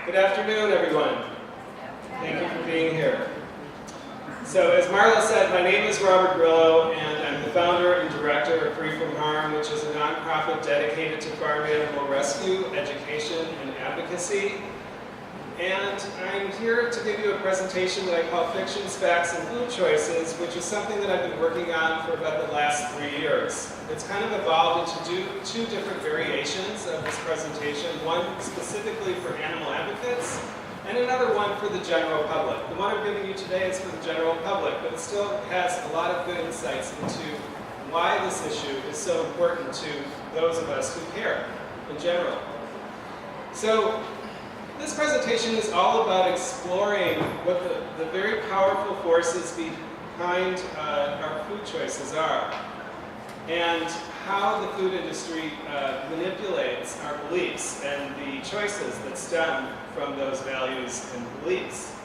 Good afternoon, everyone. Thank you for being here. So, as Marla said, my name is Robert Grillo, and I'm the founder and director of Free From Harm, which is a nonprofit dedicated to farm animal rescue, education, and advocacy. And I'm here to give you a presentation that I call Fictions, Facts, and Food Choices, which is something that I've been working on for about the last 3 years. It's kind of evolved into two different variations of this presentation, one specifically for animal advocates, and another one for the general public. The one I'm giving you today is for the general public, but it still has a lot of good insights into why this issue is so important to those of us who care in general. So, this presentation is all about exploring what the very powerful forces behind our food choices are, and how the food industry manipulates our beliefs and the choices that stem from those values and beliefs.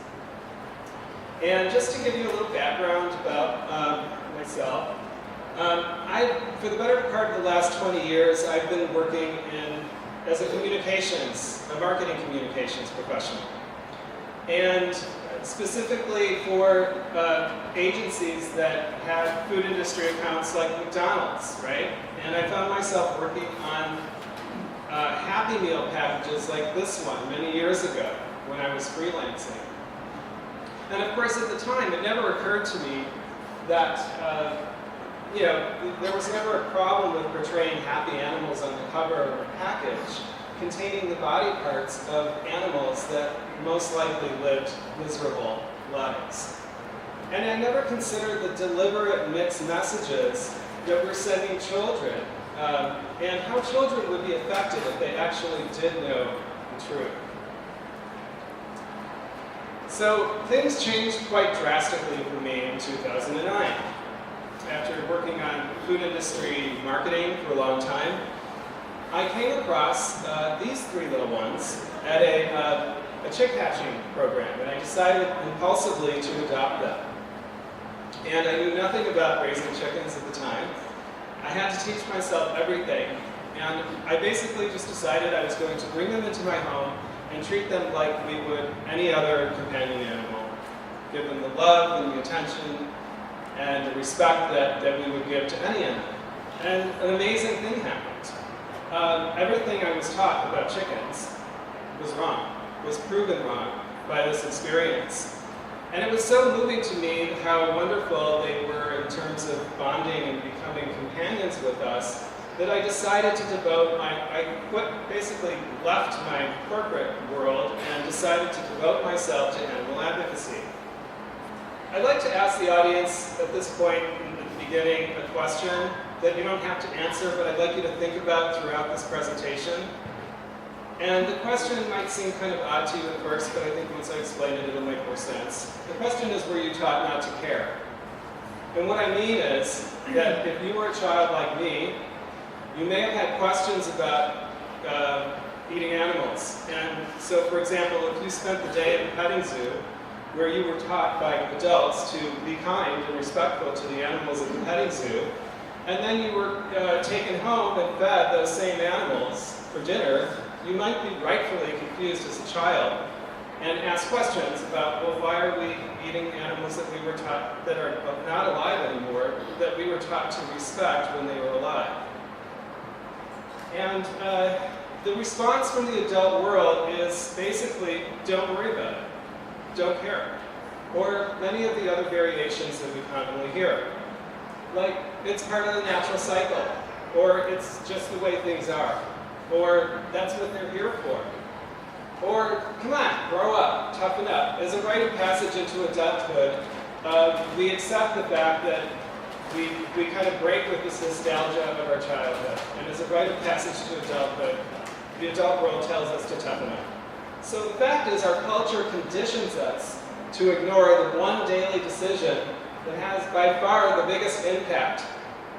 And just to give you a little background about myself, for the better part of the last 20 years, I've been working as a marketing communications professional. And specifically for agencies that have food industry accounts like McDonald's, right? And I found myself working on Happy Meal packages like this one many years ago when I was freelancing. And of course at the time it never occurred to me that there was never a problem with portraying happy animals on the cover of a package containing the body parts of animals that most likely lived miserable lives. And I never considered the deliberate mixed messages that we're sending children and how children would be affected if they actually did know the truth. So things changed quite drastically for me in 2009. After working on food industry marketing for a long time, I came across these three little ones at a chick hatching program, and I decided impulsively to adopt them. And I knew nothing about raising chickens at the time. I had to teach myself everything, and I basically just decided I was going to bring them into my home and treat them like we would any other companion animal. Give them the love and the attention and the respect that we would give to any animal. And an amazing thing happened. Everything I was taught about chickens was wrong, was proven wrong by this experience. And it was so moving to me how wonderful they were in terms of bonding and becoming companions with us that I decided to devote basically left my corporate world and decided to devote myself to animal advocacy. I'd like to ask the audience at this point in the beginning a question that you don't have to answer, but I'd like you to think about throughout this presentation. And the question might seem kind of odd to you at first, but I think once I explain it, it'll make more sense. The question is, were you taught not to care? And what I mean is that if you were a child like me, you may have had questions about eating animals. And so, for example, if you spent the day at a petting zoo, where you were taught by adults to be kind and respectful to the animals at the petting zoo, and then you were taken home and fed those same animals for dinner, you might be rightfully confused as a child and ask questions about, well, why are we eating animals that we were taught, that are not alive anymore, that we were taught to respect when they were alive? And the response from the adult world is basically, don't worry about it. Don't care. Or many of the other variations that we commonly hear. Like, it's part of the natural cycle. Or it's just the way things are. Or that's what they're here for. Or, come on, grow up, toughen up. As a rite of passage into adulthood, we accept the fact that we kind of break with this nostalgia of our childhood. And as a rite of passage to adulthood, the adult world tells us to toughen up. So the fact is, our culture conditions us to ignore the one daily decision that has by far the biggest impact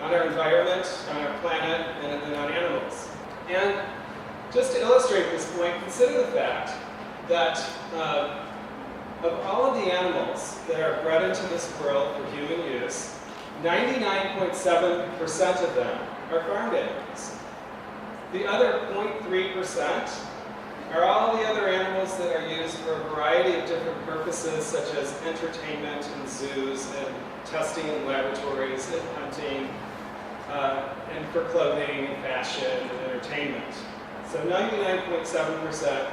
on our environment, on our planet, and on animals. And just to illustrate this point, consider the fact that of all of the animals that are bred into this world for human use, 99.7% of them are farmed animals. The other 0.3% are all the other animals that are used for a variety of different purposes, such as entertainment in zoos and testing in laboratories and hunting, and for clothing and fashion and entertainment. So 99.7%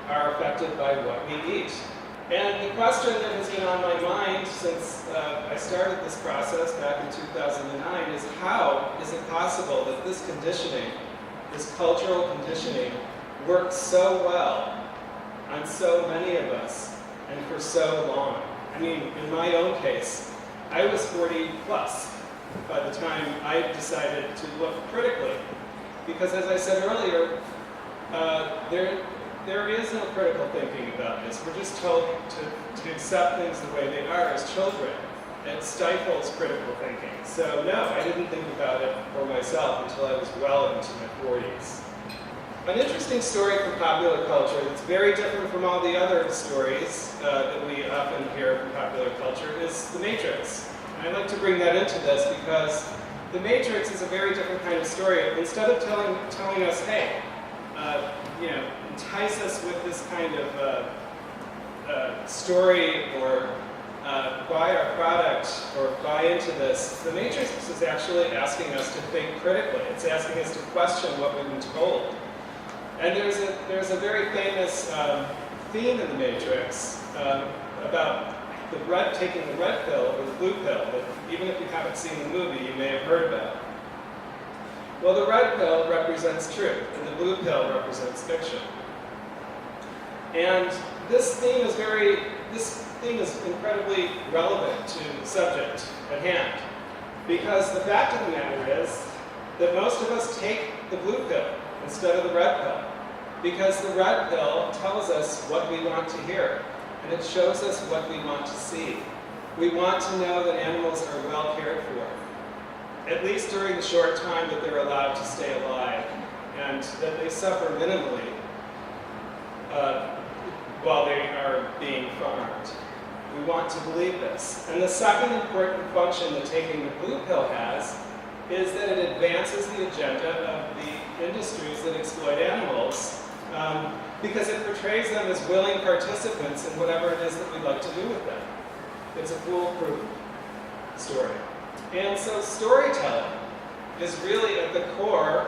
are affected by what we eat. And the question that has been on my mind since I started this process back in 2009 is, how is it possible that this conditioning, this cultural conditioning, works so well on so many of us and for so long? I mean, in my own case, I was 40 plus by the time I decided to look critically. Because as I said earlier, there is no critical thinking about this. We're just told to accept things the way they are as children. It stifles critical thinking. So no, I didn't think about it for myself until I was well into my 40s. An interesting story from popular culture that's very different from all the other stories that we often hear from popular culture is The Matrix. And I'd like to bring that into this because The Matrix is a very different kind of story. Instead of telling us, hey, entice us with this kind of story or buy our product or buy into this, The Matrix is actually asking us to think critically. It's asking us to question what we've been told. And there's a very famous theme in The Matrix about taking the red pill or the blue pill that even if you haven't seen the movie, you may have heard about. Well, the red pill represents truth, and the blue pill represents fiction. And this theme is incredibly relevant to the subject at hand, because the fact of the matter is that most of us take the blue pill instead of the red pill, because the red pill tells us what we want to hear, and it shows us what we want to see. We want to know that animals are well cared for, at least during the short time that they're allowed to stay alive, and that they suffer minimally while they are being farmed. We want to believe this. And the second important function that taking the blue pill has is that it advances the agenda of the industries that exploit animals, because it portrays them as willing participants in whatever it is that we'd like to do with them. It's a foolproof story. And so storytelling is really at the core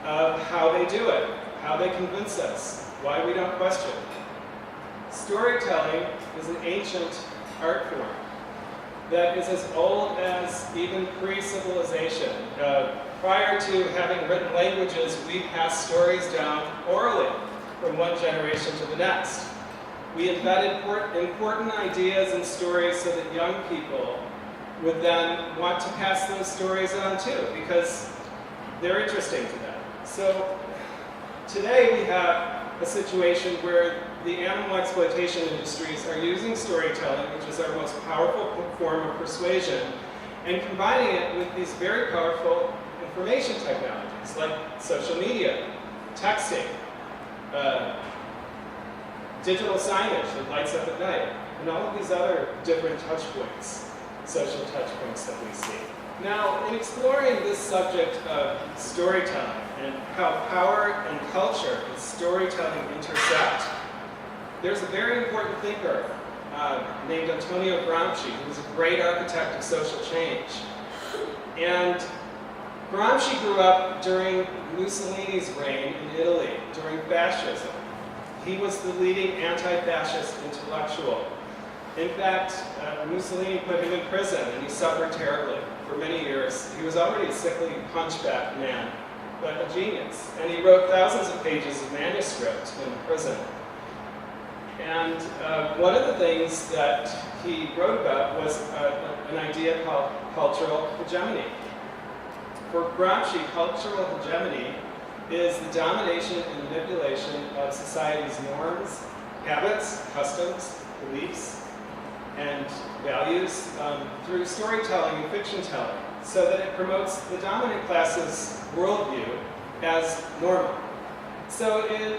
of how they do it, how they convince us, why we don't question. Storytelling is an ancient art form that is as old as even pre-civilization. Prior to having written languages, we passed stories down orally from one generation to the next. We embedded important ideas and stories so that young people would then want to pass those stories on too, because they're interesting to them. So today we have a situation where the animal exploitation industries are using storytelling, which is our most powerful form of persuasion, and combining it with these very powerful information technologies like social media, texting, digital signage that lights up at night, and all of these other different touch points, social touch points that we see. Now, in exploring this subject of storytelling and how power and culture and storytelling intersect, there's a very important thinker named Antonio Gramsci, who was a great architect of social change. And Gramsci grew up during Mussolini's reign in Italy, during fascism. He was the leading anti-fascist intellectual. In fact, Mussolini put him in prison, and he suffered terribly for many years. He was already a sickly, hunchback man, but a genius. And he wrote thousands of pages of manuscript in prison. And one of the things that he wrote about was an idea called cultural hegemony. For Gramsci, cultural hegemony is the domination and manipulation of society's norms, habits, customs, beliefs, and values through storytelling and fiction telling, so that it promotes the dominant class's worldview as normal. So in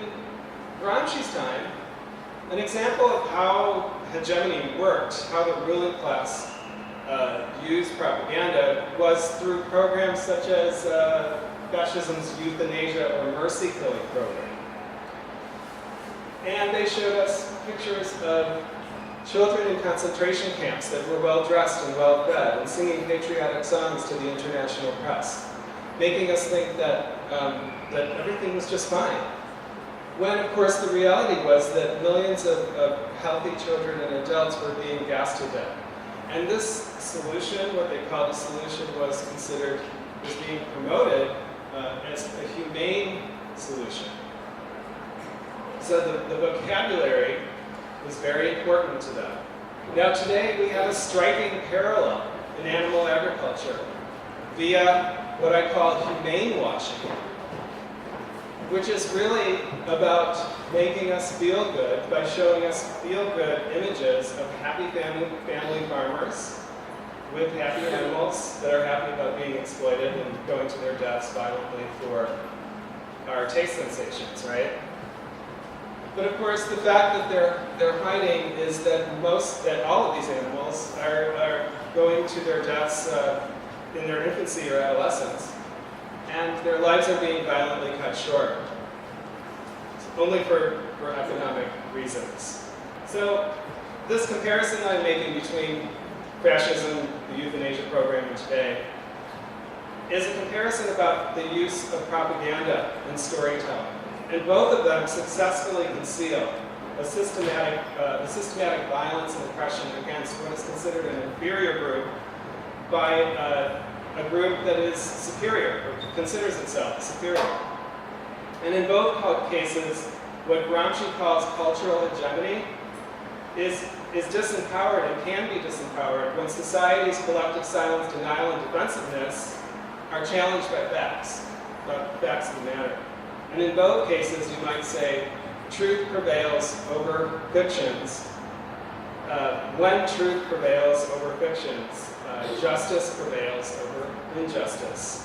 Gramsci's time, an example of how hegemony worked, how the ruling class used propaganda, was through programs such as fascism's euthanasia or mercy killing program. And they showed us pictures of children in concentration camps that were well-dressed and well-fed and singing patriotic songs to the international press, making us think that, that everything was just fine. When, of course, the reality was that millions of healthy children and adults were being gassed to death. And this solution, what they called a solution, was considered, was being promoted as a humane solution. So the vocabulary was very important to them. Now today we have a striking parallel in animal agriculture via what I call humane washing, which is really about making us feel good by showing us feel-good images of happy family farmers with happy animals that are happy about being exploited and going to their deaths violently for our taste sensations, right? But of course, the fact that they're hiding is that all of these animals are going to their deaths in their infancy or adolescence, and their lives are being violently cut short, only for economic reasons. So this comparison that I'm making between fascism, the euthanasia program, and today is a comparison about the use of propaganda and storytelling. And both of them successfully conceal the systematic violence and oppression against what is considered an inferior group by a group that is superior, or considers itself superior. And in both cases, what Gramsci calls cultural hegemony is disempowered and can be disempowered when society's collective silence, denial, and defensiveness are challenged by facts, about the facts of the matter. And in both cases, you might say, truth prevails over fictions. When truth prevails over fictions, justice prevails over injustice.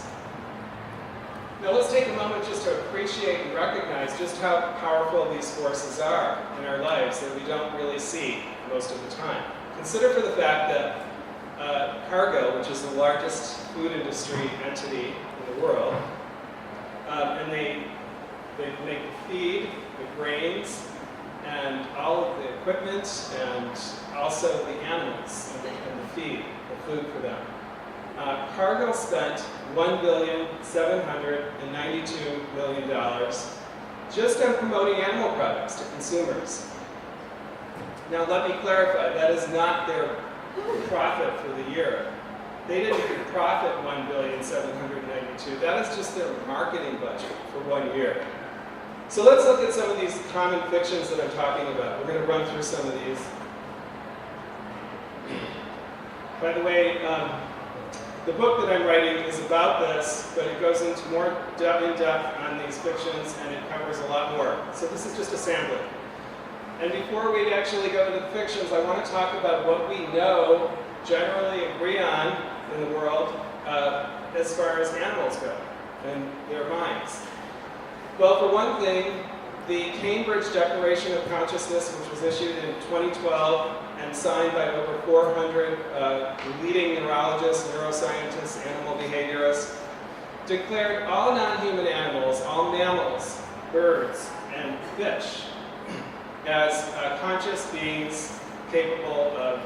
Now let's take a moment just to appreciate and recognize just how powerful these forces are in our lives that we don't really see most of the time. Consider for the fact that Cargill, which is the largest food industry entity in the world, and they make the feed, the grains, and all of the equipment, and also the animals and the feed, the food for them. Cargill spent $1,792 million just on promoting animal products to consumers. Now let me clarify, that is not their profit for the year. They didn't even profit $1,792,000. That is just their marketing budget for 1 year. So let's look at some of these common fictions that I'm talking about. We're going to run through some of these. By the way, the book that I'm writing is about this, but it goes into more in-depth on these fictions, and it covers a lot more. So this is just a sampling. And before we actually go to the fictions, I want to talk about what we know, generally agree on in the world, as far as animals go, and their minds. Well, for one thing, the Cambridge Declaration of Consciousness, which was issued in 2012 and signed by over 400 leading neurologists, neuroscientists, animal behaviorists, declared all non-human animals, all mammals, birds, and fish, as conscious beings capable of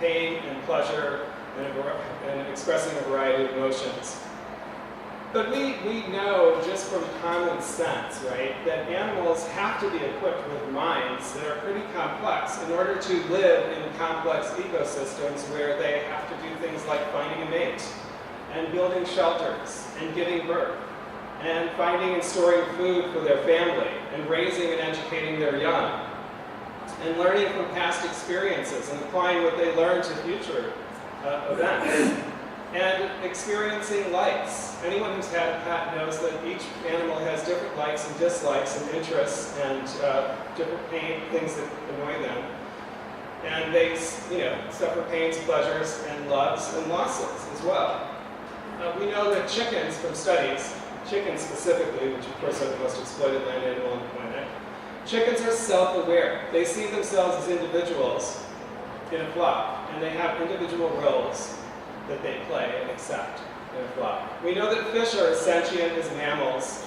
pain and pleasure and expressing a variety of emotions. But we know just from common sense, right, that animals have to be equipped with minds that are pretty complex in order to live in complex ecosystems where they have to do things like finding a mate, and building shelters, and giving birth, and finding and storing food for their family, and raising and educating their young, and learning from past experiences and applying what they learn to future events. And experiencing likes. Anyone who's had a pet knows that each animal has different likes and dislikes and interests and different things that annoy them. And they, suffer pains, pleasures, and loves and losses as well. We know that chickens, from studies, chickens specifically, which of course are the most exploited land animal on the planet, chickens are self-aware. They see themselves as individuals in a flock, and they have individual roles that they play and accept in a flock. We know that fish are as sentient as mammals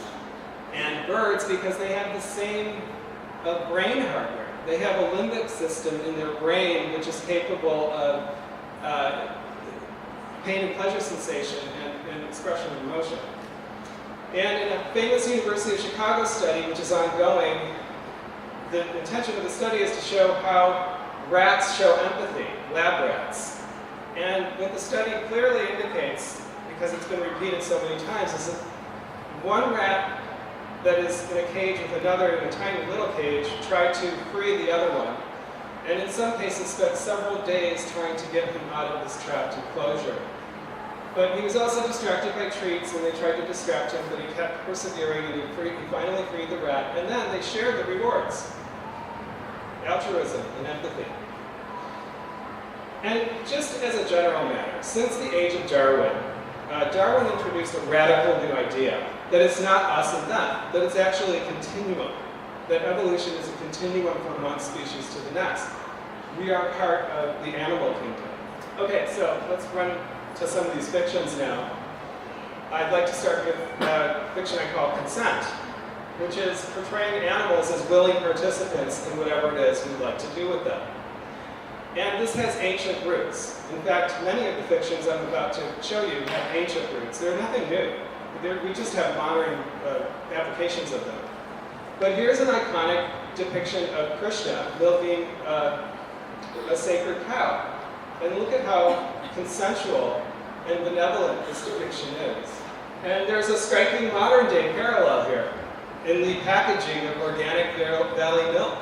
and birds because they have the same of brain hardware. They have a limbic system in their brain which is capable of pain and pleasure sensation and expression of emotion. And in a famous University of Chicago study, which is ongoing, the intention of the study is to show how rats show empathy, lab rats. And what the study clearly indicates, because it's been repeated so many times, is that one rat that is in a cage with another in a tiny little cage tried to free the other one. And in some cases spent several days trying to get him out of this trapped enclosure. But he was also distracted by treats, and they tried to distract him, but he kept persevering, and he finally freed the rat. And then they shared the rewards. Altruism and empathy. And just as a general matter, since the age of Darwin, Darwin introduced a radical new idea, that it's not us and them, that it's actually a continuum, that evolution is a continuum from one species to the next. We are part of the animal kingdom. Okay, so let's run to some of these fictions now. I'd like to start with a fiction I call Consent, which is portraying animals as willing participants in whatever it is we'd like to do with them. And this has ancient roots. In fact, many of the fictions I'm about to show you have ancient roots. They're nothing new. We just have modern applications of them. But here's an iconic depiction of Krishna milking a sacred cow. And look at how consensual and benevolent this depiction is. And there's a striking modern day parallel here in the packaging of organic valley milk,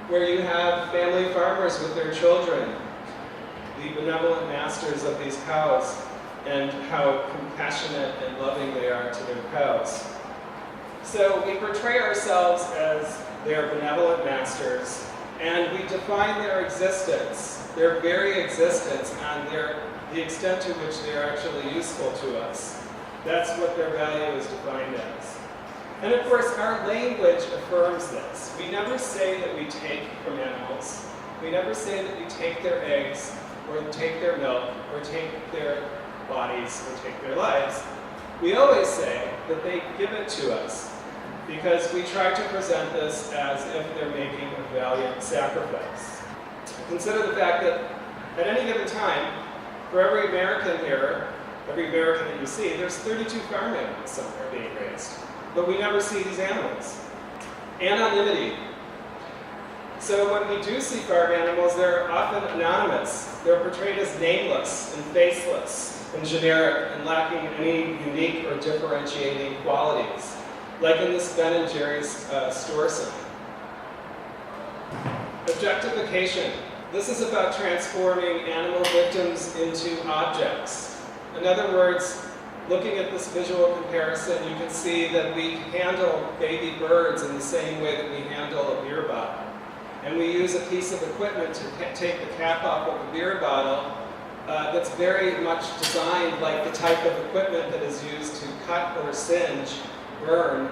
where you have family farmers with their children, the benevolent masters of these cows, and how compassionate and loving they are to their cows. So we portray ourselves as their benevolent masters, and we define their existence, their very existence, on the extent to which they are actually useful to us. That's what their value is defined as. And of course, our language affirms this. We never say that we take from animals. We never say that we take their eggs, or take their milk, or take their bodies, or take their lives. We always say that they give it to us, because we try to present this as if they're making a valiant sacrifice. Consider the fact that at any given time, for every American here, every American that you see, there's 32 farm animals somewhere being raised. But we never see these animals. Anonymity. So when we do see farm animals, they're often anonymous. They're portrayed as nameless and faceless and generic and lacking any unique or differentiating qualities, like in this Ben & Jerry's store sign. Objectification. This is about transforming animal victims into objects. In other words, looking at this visual comparison, you can see that we handle baby birds in the same way that we handle a beer bottle. And we use a piece of equipment to take the cap off of a beer bottle that's very much designed like the type of equipment that is used to cut or singe, burn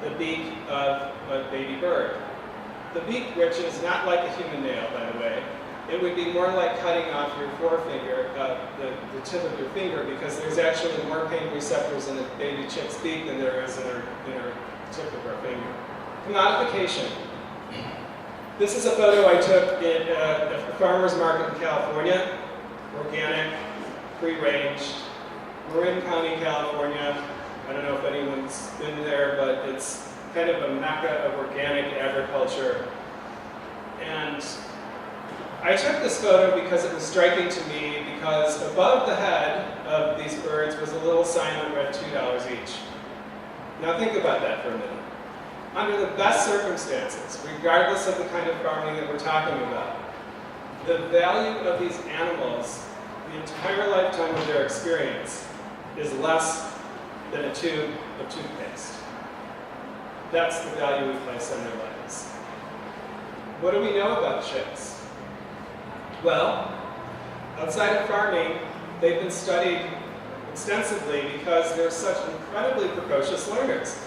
the beak of a baby bird. The beak, which is not like a human nail, by the way, it would be more like cutting off your forefinger, the tip of your finger, because there's actually more pain receptors in a baby chick's beak than there is in her tip of her finger. Modification. This is a photo I took in a farmer's market in California. Organic, free-range, Marin County, California. I don't know if anyone's been there, but it's kind of a mecca of organic agriculture. And I took this photo because it was striking to me, because above the head of these birds was a little sign that read $2 each. Now think about that for a minute. Under the best circumstances, regardless of the kind of farming that we're talking about, the value of these animals, the entire lifetime of their experience, is less than a tube of toothpaste. That's the value we place on their lives. What do we know about chicks? Well, outside of farming, they've been studied extensively because they're such incredibly precocious learners.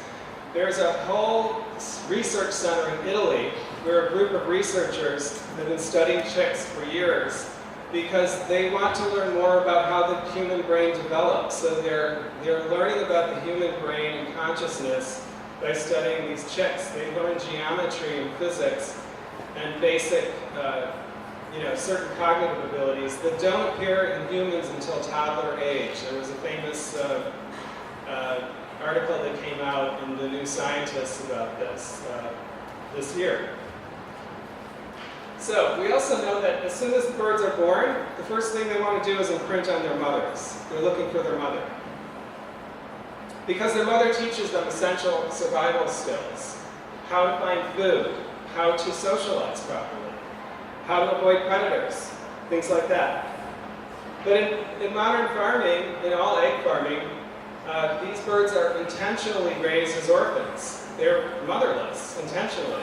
There's a whole research center in Italy where a group of researchers have been studying chicks for years because they want to learn more about how the human brain develops. So they're learning about the human brain and consciousness by studying these chicks. They learn geometry and physics and basic, certain cognitive abilities that don't appear in humans until toddler age. There was a famous article that came out in the New Scientist about this this year. So we also know that as soon as the birds are born, the first thing they want to do is imprint on their mothers. They're looking for their mother. Because their mother teaches them essential survival skills. How to find food, how to socialize properly, how to avoid predators, things like that. But in modern farming, in all egg farming, these birds are intentionally raised as orphans. They're motherless, intentionally.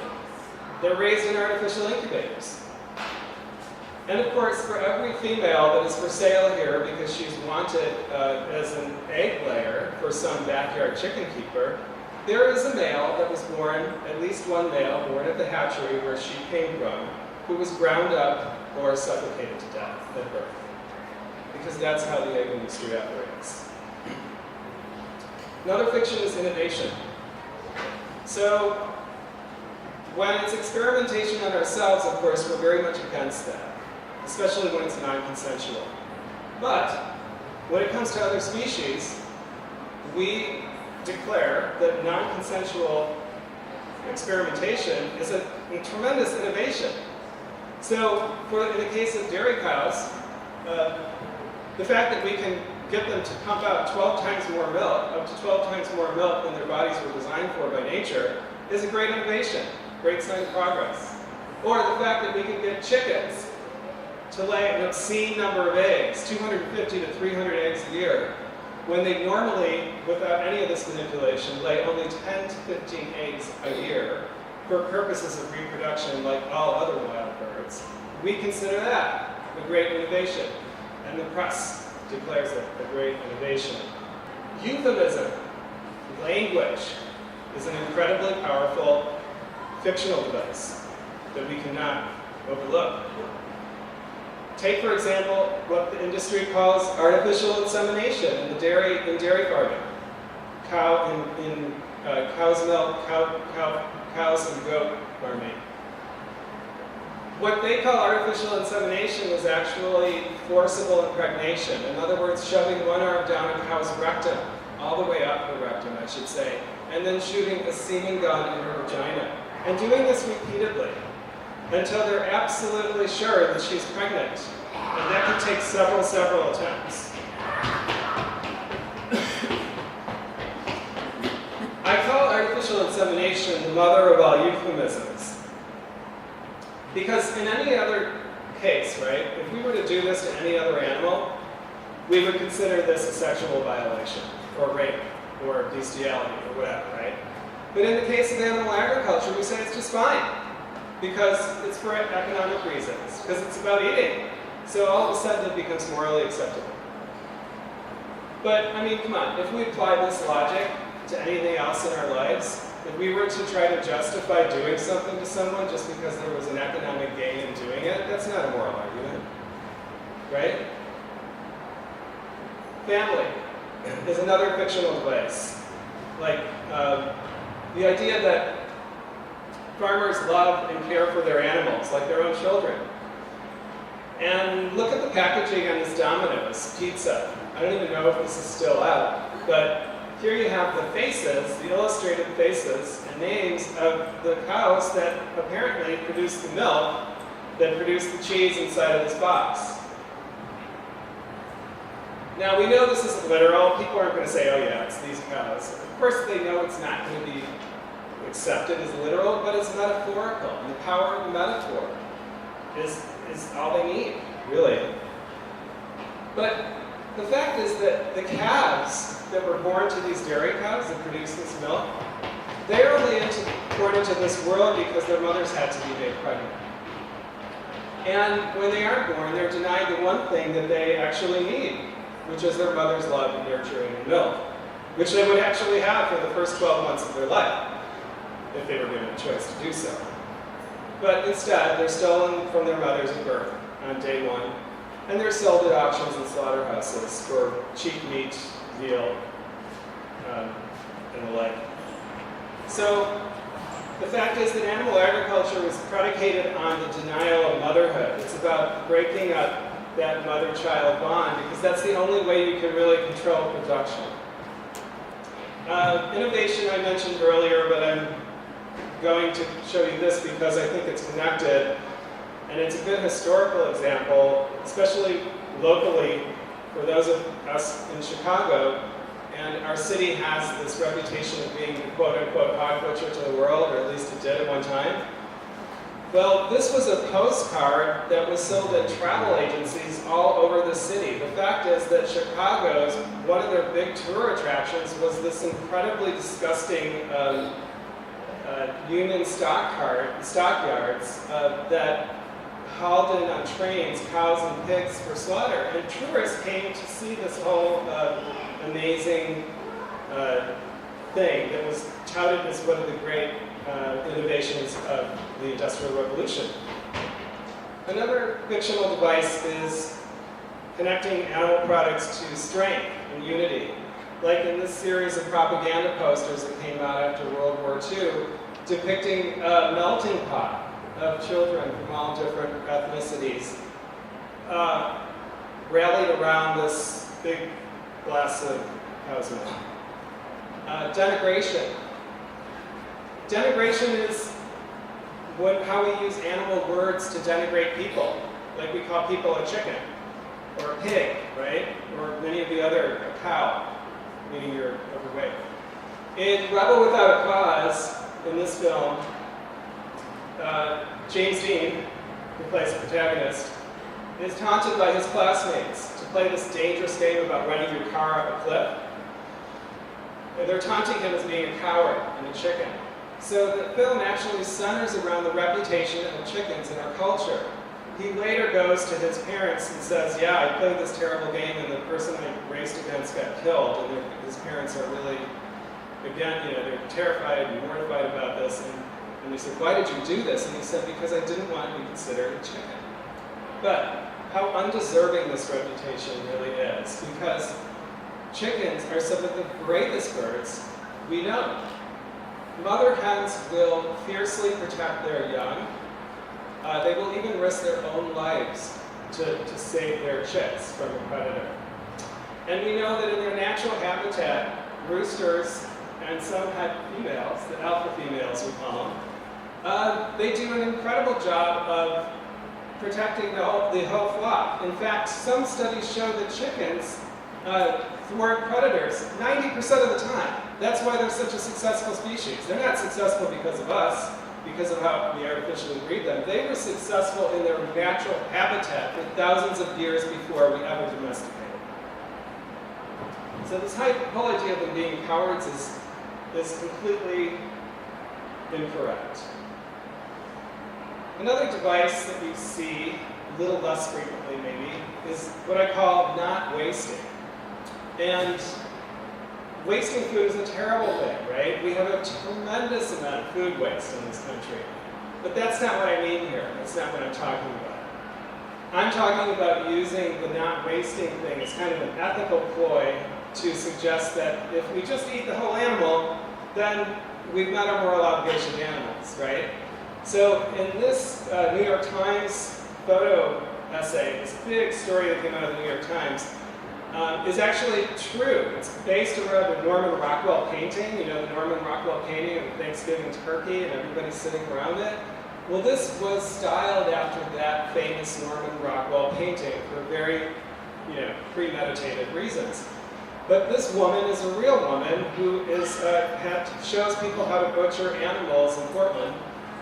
They're raised in artificial incubators. And of course, for every female that is for sale here because she's wanted as an egg layer for some backyard chicken keeper, there is a male that was born, at least one male, born at the hatchery where she came from, who was ground up or suffocated to death at birth. Because that's how the egg industry operates. Another fiction is innovation. So, when it's experimentation on ourselves, of course, we're very much against that, especially when it's non-consensual. But when it comes to other species, we declare that non-consensual experimentation is a tremendous innovation. So, in the case of dairy cows, the fact that we can get them to pump out 12 times more milk, up to 12 times more milk than their bodies were designed for by nature, is a great innovation, great sign of progress. Or the fact that we can get chickens to lay an obscene number of eggs, 250 to 300 eggs a year, when they normally, without any of this manipulation, lay only 10 to 15 eggs a year for purposes of reproduction like all other wild birds. We consider that a great innovation, and the press declares it a great innovation. Euphemism, language, is an incredibly powerful fictional device that we cannot overlook. Take, for example, what the industry calls artificial insemination in dairy farming. Cow's milk, cows and goat farming. What they call artificial insemination is actually forcible impregnation. In other words, shoving one arm down a cow's rectum, all the way up her rectum, I should say, and then shooting a semen gun in her vagina. And doing this repeatedly until they're absolutely sure that she's pregnant. And that can take several attempts. I call artificial insemination the mother of all euphemisms. Because in any other case, right, if we were to do this to any other animal, we would consider this a sexual violation, or rape, or bestiality, or whatever, right? But in the case of animal agriculture, we say it's just fine, because it's for economic reasons, because it's about eating. So all of a sudden it becomes morally acceptable. But, I mean, come on, if we apply this logic to anything else in our lives, if we were to try to justify doing something to someone just because there was an economic gain in doing it, that's not a moral argument, right? Family is another fictional place. Like, the idea that farmers love and care for their animals, like their own children. And look at the packaging on this Domino's pizza. I don't even know if this is still out, but here you have the faces, the illustrated faces and names of the cows that apparently produce the milk that produce the cheese inside of this box. Now we know this isn't literal. People aren't going to say, oh yeah, it's these cows. Of course they know it's not going to be accepted as literal, but it's metaphorical. And the power of the metaphor is all they need, really. But the fact is that the calves that were born to these dairy cows that produce this milk, they're only born into this world because their mothers had to be made pregnant. And when they aren't born, they're denied the one thing that they actually need, which is their mother's love and nurturing and milk, which they would actually have for the first 12 months of their life, if they were given a choice to do so. But instead, they're stolen from their mothers at birth on day one, and they're sold at auctions and slaughterhouses for cheap meat, veal, and the like. So the fact is that animal agriculture was predicated on the denial of motherhood. It's about breaking up that mother-child bond, because that's the only way you can really control production. Innovation I mentioned earlier, but I'm going to show you this because I think it's connected. And it's a good historical example, especially locally, for those of us in Chicago. And our city has this reputation of being the quote-unquote hog butcher to the world, or at least it did at one time. Well, this was a postcard that was sold at travel agencies all over the city. The fact is that Chicago's, one of their big tour attractions was this incredibly disgusting Union stockyards that hauled in on trains cows and pigs for slaughter. And tourists came to see this whole amazing thing that was touted as one of the great innovations of the Industrial Revolution. Another fictional device is connecting animal products to strength and unity. Like in this series of propaganda posters that came out after World War II, depicting a melting pot of children from all different ethnicities, rallied around this big glass of cow's milk. Denigration. Denigration is how we use animal words to denigrate people. Like we call people a chicken, or a pig, right? Or many of the other, a cow, meaning you're overweight. In Rebel Without a Cause, in this film, James Dean, who plays the protagonist, is taunted by his classmates to play this dangerous game about running your car up a cliff. And they're taunting him as being a coward and a chicken. So the film actually centers around the reputation of chickens in our culture. He later goes to his parents and says, yeah, I played this terrible game and the person I raced against got killed. And his parents are really, again, they're terrified and mortified about this. And they said, why did you do this? And he said, because I didn't want to be considered a chicken. But how undeserving this reputation really is, because chickens are some of the bravest birds we know. Mother hens will fiercely protect their young. They will even risk their own lives to save their chicks from a predator. And we know that in their natural habitat, roosters and some had females, the alpha females we call them, they do an incredible job of protecting the whole flock. In fact, some studies show that chickens thwart predators 90% of the time. That's why they're such a successful species. They're not successful because of us, because of how we artificially breed them. They were successful in their natural habitat for thousands of years before we ever domesticated them. So this whole idea of them being cowards is completely incorrect. Another device that we see a little less frequently maybe is what I call not wasting. And wasting food is a terrible thing, right? We have a tremendous amount of food waste in this country. But that's not what I mean here. That's not what I'm talking about. I'm talking about using the not wasting thing as kind of an ethical ploy to suggest that if we just eat the whole animal, then we've met our moral obligation to animals, right? So in this New York Times photo essay, this big story that came out of the New York Times, is actually true. It's based around a Norman Rockwell painting, the Norman Rockwell painting of Thanksgiving turkey and everybody sitting around it. Well, this was styled after that famous Norman Rockwell painting for very, premeditated reasons. But this woman is a real woman who shows people how to butcher animals in Portland.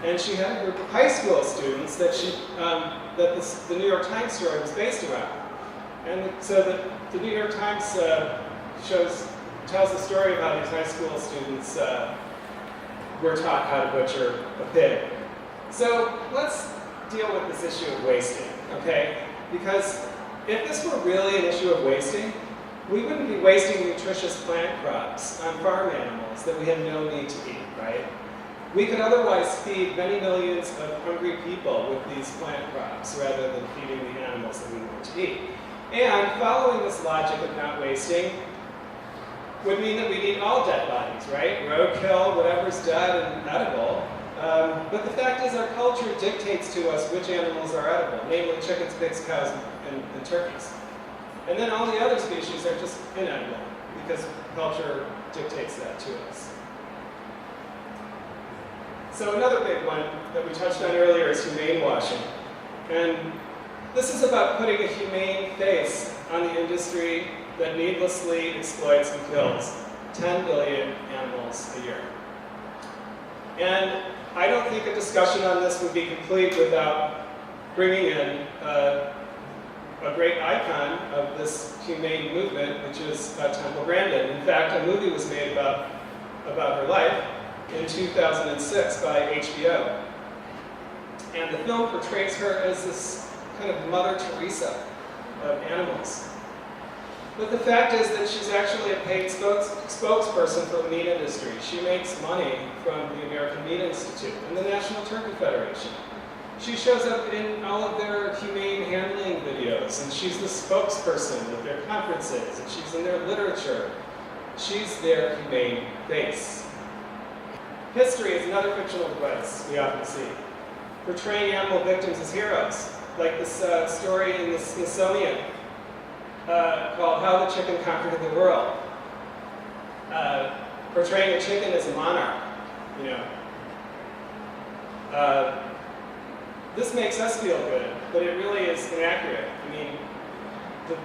And she had a group of high school students that the New York Times story was based around. And so the New York Times tells the story of how these high school students were taught how to butcher a pig. So let's deal with this issue of wasting, okay? Because if this were really an issue of wasting, we wouldn't be wasting nutritious plant crops on farm animals that we have no need to eat, right? We could otherwise feed many millions of hungry people with these plant crops rather than feeding the animals that we want to eat. And following this logic of not wasting, would mean that we'd eat all dead bodies, right? Roadkill, whatever's dead and edible. But the fact is our culture dictates to us which animals are edible, namely chickens, pigs, cows, and turkeys. And then all the other species are just inedible, because culture dictates that to us. So another big one that we touched on earlier is humane washing. And this is about putting a humane face on the industry that needlessly exploits and kills 10 billion animals a year. And I don't think a discussion on this would be complete without bringing in a great icon of this humane movement, which is Temple Grandin. In fact, a movie was made about her life in 2006 by HBO. And the film portrays her as this kind of Mother Teresa of animals. But the fact is that she's actually a paid spokesperson for the meat industry. She makes money from the American Meat Institute and the National Turkey Federation. She shows up in all of their humane handling videos, and she's the spokesperson at their conferences, and she's in their literature. She's their humane face. History is another fictional device we often see, portraying animal victims as heroes, like this story in the Smithsonian called How the Chicken Conquered the World, portraying a chicken as a monarch, you know. This makes us feel good, but it really is inaccurate. I mean,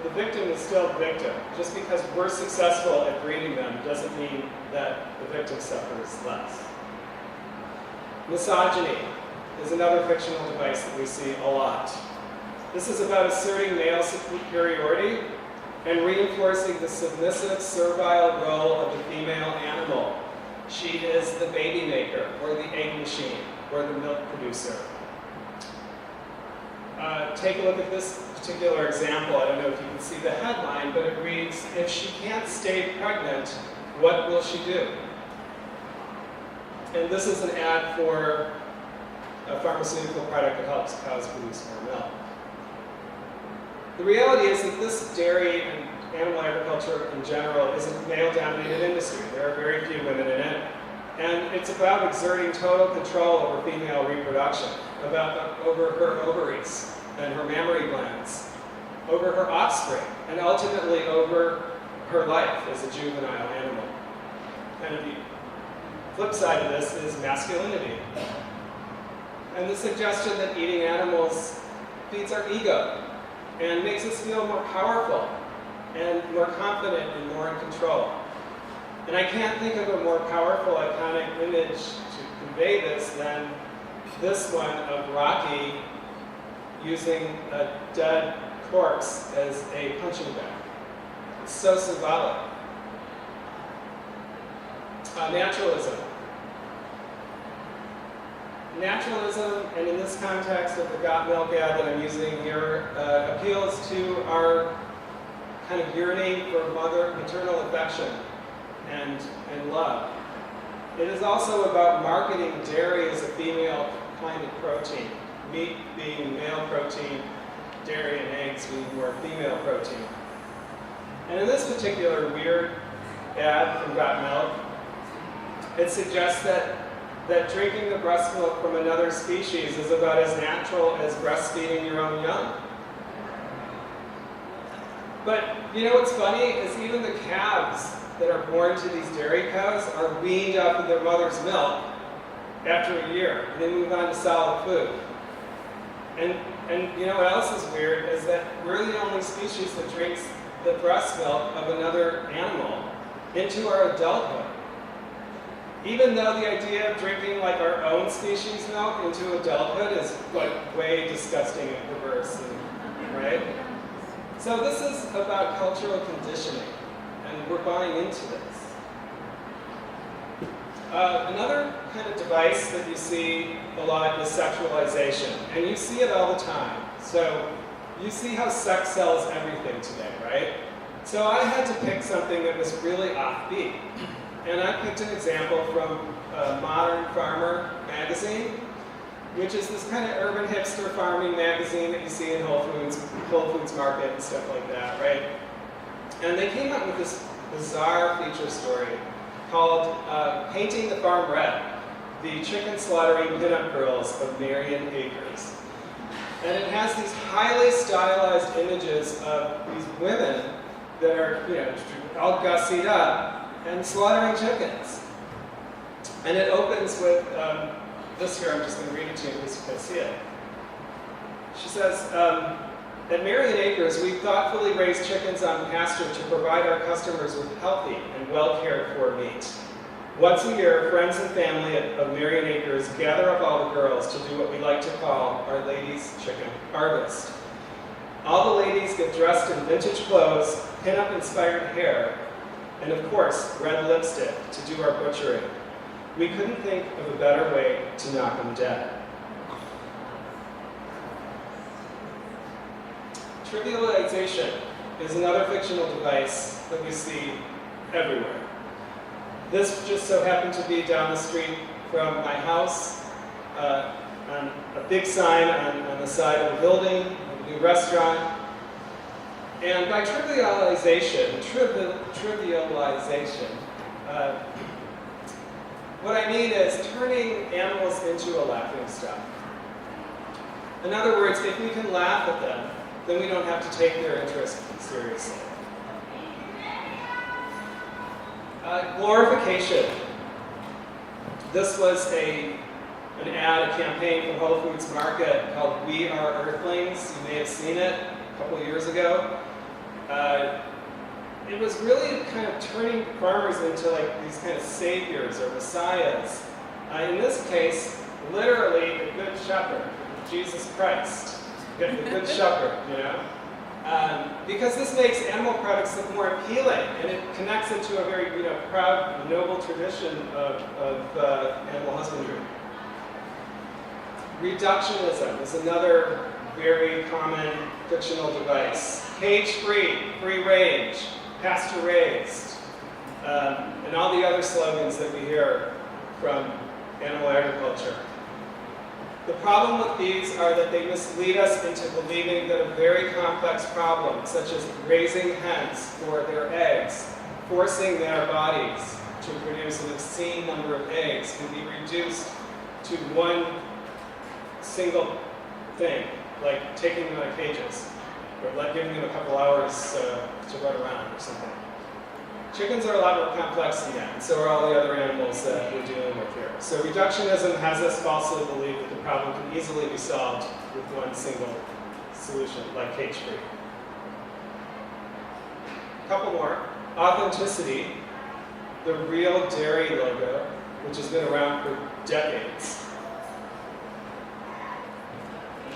the victim is still the victim. Just because we're successful at breeding them doesn't mean that the victim suffers less. Misogyny is another fictional device that we see a lot. This is about asserting male superiority and reinforcing the submissive, servile role of the female animal. She is the baby maker, or the egg machine, or the milk producer. Take a look at this particular example. I don't know if you can see the headline, but it reads, "If she can't stay pregnant, what will she do?" And this is an ad for a pharmaceutical product that helps cows produce more milk. The reality is that this dairy and animal agriculture in general is a male-dominated industry. There are very few women in it. And it's about exerting total control over female reproduction, over her ovaries and her mammary glands, over her offspring, and ultimately over her life as a juvenile animal. And the flip side of this is masculinity. And the suggestion that eating animals feeds our ego and makes us feel more powerful and more confident and more in control. And I can't think of a more powerful, iconic image to convey this than this one of Rocky using a dead corpse as a punching bag. It's so symbolic. Naturalism. Naturalism, and in this context of the Got Milk ad that I'm using here, appeals to our kind of yearning for maternal affection and love. It is also about marketing dairy as a female kind of protein, meat being male protein, dairy and eggs being more female protein. And in this particular weird ad from Got Milk, it suggests that drinking the breast milk from another species is about as natural as breastfeeding your own young. But you know what's funny is even the calves that are born to these dairy cows are weaned off of their mother's milk after a year, and they move on to solid food. And you know what else is weird is that we're the only species that drinks the breast milk of another animal into our adulthood. Even though the idea of drinking like our own species milk into adulthood is like way disgusting and perverse, right? So this is about cultural conditioning, and we're buying into this. Another kind of device that you see a lot is sexualization, and you see it all the time. So you see how sex sells everything today, right? So I had to pick something that was really offbeat. And I picked an example from Modern Farmer magazine, which is this kind of urban hipster farming magazine that you see in Whole Foods Market and stuff like that, right? And they came up with this bizarre feature story called Painting the Farm Red, the chicken slaughtering pinup girls of Marion Acres. And it has these highly stylized images of these women that are, all gussied up and slaughtering chickens. And it opens with this here. I'm just going to read it to you in case you can see it. She says, at Marion Acres, we thoughtfully raise chickens on pasture to provide our customers with healthy and well-cared-for meat. Once a year, friends and family of Marion Acres gather up all the girls to do what we like to call our ladies' chicken harvest. All the ladies get dressed in vintage clothes, pin-up inspired hair, and of course, red lipstick to do our butchering. We couldn't think of a better way to knock them dead. Trivialization is another fictional device that we see everywhere. This just so happened to be down the street from my house, on a big sign on the side of a building, a new restaurant. And by trivialization, what I mean is turning animals into a laughingstock. In other words, if we can laugh at them, then we don't have to take their interest seriously. Glorification. This was an ad, a campaign for Whole Foods Market called We Are Earthlings. You may have seen it a couple of years ago. It was really kind of turning farmers into like these kind of saviors or messiahs. In this case, literally the Good Shepherd, Jesus Christ. The Good Shepherd, because this makes animal products look more appealing, and it connects into a very, proud, noble tradition of animal husbandry. Reductionism is another very common fictional device. Cage-free, free-range, pasture-raised, and all the other slogans that we hear from animal agriculture. The problem with these are that they mislead us into believing that a very complex problem, such as raising hens for their eggs, forcing their bodies to produce an obscene number of eggs, can be reduced to one single thing, like taking them out of cages, or like giving them a couple hours to run around or something. Chickens are a lot more complex than that, and so are all the other animals that we're dealing with here. So reductionism has us falsely believe that the problem can easily be solved with one single solution, like cage-free. A couple more. Authenticity, the real dairy logo, which has been around for decades.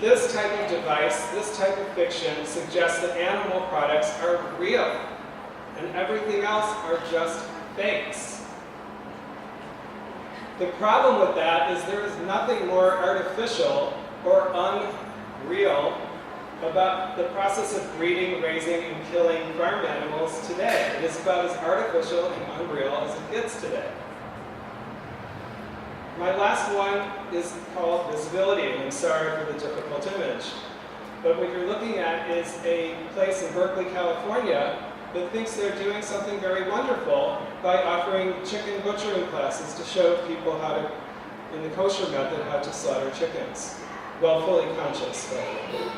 This type of device, this type of fiction, suggests that animal products are real, and everything else are just fakes. The problem with that is there is nothing more artificial or unreal about the process of breeding, raising, and killing farm animals today. It is about as artificial and unreal as it gets today. My last one is called visibility, and I'm sorry for the difficult image. But what you're looking at is a place in Berkeley, California that thinks they're doing something very wonderful by offering chicken butchering classes to show people how to, in the kosher method, how to slaughter chickens, while fully conscious, by the way.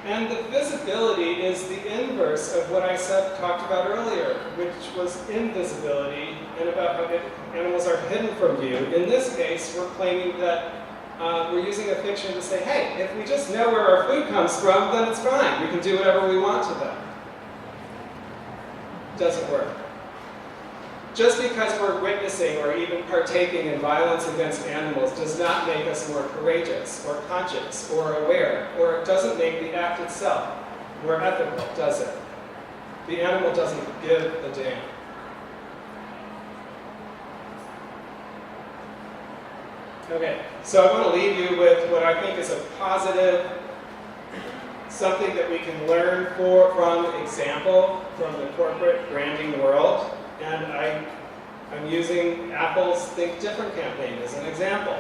And the visibility is the inverse of what I talked about earlier, which was invisibility and about how animals are hidden from view. In this case, we're claiming that we're using a fiction to say, hey, if we just know where our food comes from, then it's fine. We can do whatever we want to them. Doesn't work. Just because we're witnessing or even partaking in violence against animals does not make us more courageous or conscious or aware, or it doesn't make the act itself more ethical, does it? The animal doesn't give a damn. Okay, so I want to leave you with what I think is a positive, something that we can learn from example from the corporate branding world. And I'm using Apple's Think Different campaign as an example.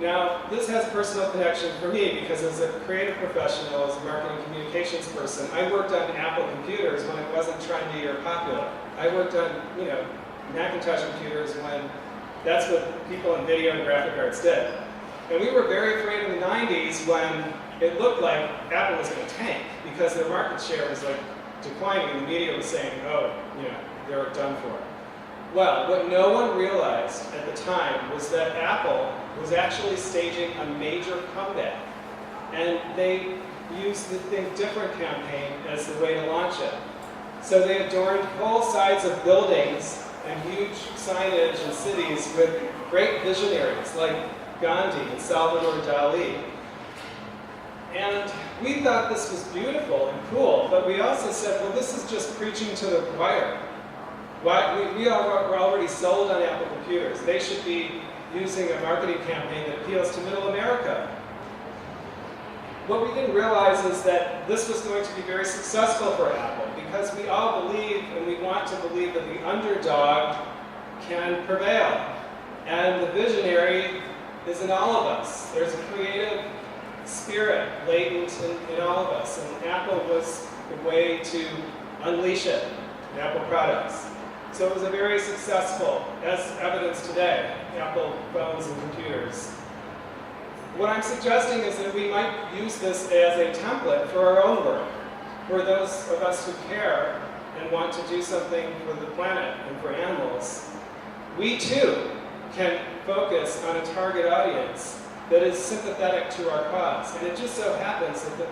Now, this has a personal connection for me because as a creative professional, as a marketing communications person, I worked on Apple computers when it wasn't trendy or popular. I worked on, Macintosh computers when that's what people in video and graphic arts did. And we were very afraid in the 90s when it looked like Apple was going to tank because their market share was like declining and the media was saying, oh, they're done for. Well, what no one realized at the time was that Apple was actually staging a major comeback. And they used the Think Different campaign as the way to launch it. So they adorned whole sides of buildings and huge signage in cities with great visionaries like Gandhi and Salvador Dali. And we thought this was beautiful and cool, but we also said, well, this is just preaching to the choir. We are already sold on Apple computers. They should be using a marketing campaign that appeals to middle America. What we didn't realize is that this was going to be very successful for Apple because we all believe and we want to believe that the underdog can prevail. And the visionary is in all of us. There's a creative spirit latent in all of us. And Apple was the way to unleash it, Apple products. So it was a very successful, as evidenced today, Apple phones and computers. What I'm suggesting is that we might use this as a template for our own work, for those of us who care and want to do something for the planet and for animals. We too can focus on a target audience that is sympathetic to our cause. And it just so happens that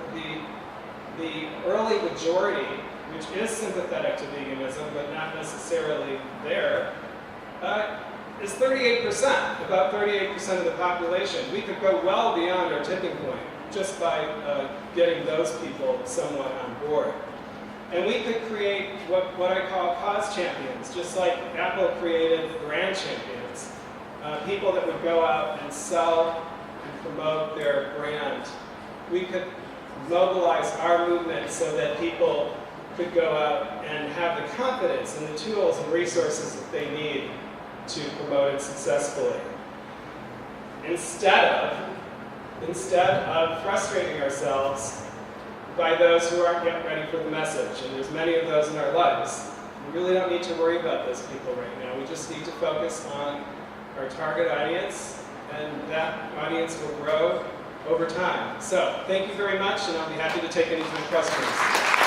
the early majority, which is sympathetic to veganism, but not necessarily there, is 38%, about 38% of the population. We could go well beyond our tipping point just by getting those people somewhat on board. And we could create what I call cause champions, just like Apple created brand champions, people that would go out and sell and promote their brand. We could mobilize our movement so that people could go out and have the confidence and the tools and resources that they need to promote it successfully. Instead of frustrating ourselves by those who aren't yet ready for the message, and there's many of those in our lives, we really don't need to worry about those people right now. We just need to focus on our target audience, and that audience will grow over time. So, thank you very much, and I'll be happy to take any kind of questions.